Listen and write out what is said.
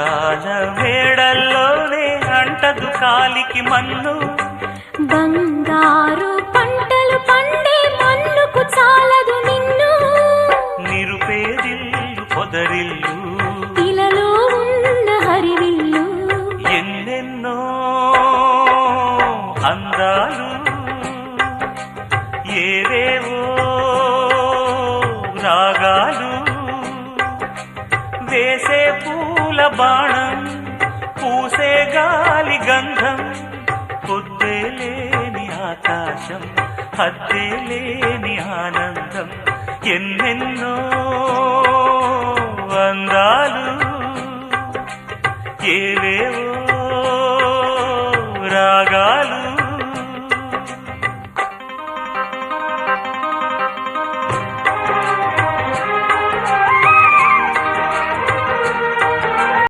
అందాల మేడల్లోనే అంటదు కాలికి మన్ను బంగారు పంటలు పండే మన్నుకు చాలదు నిన్ను నిరుపేదిల్లు పొదరిల్లు ఇలలో ఉన్న హరివిల్లు ఎన్నెన్నో అందాలు ఏవేవో రాగాలు వేసే పూల బాణం పూసే గాలి గంధం పొద్దే లేని ఆకాశం హద్దే లేని ఆనందం ఎన్నెన్నో అందాలు ఏవేవో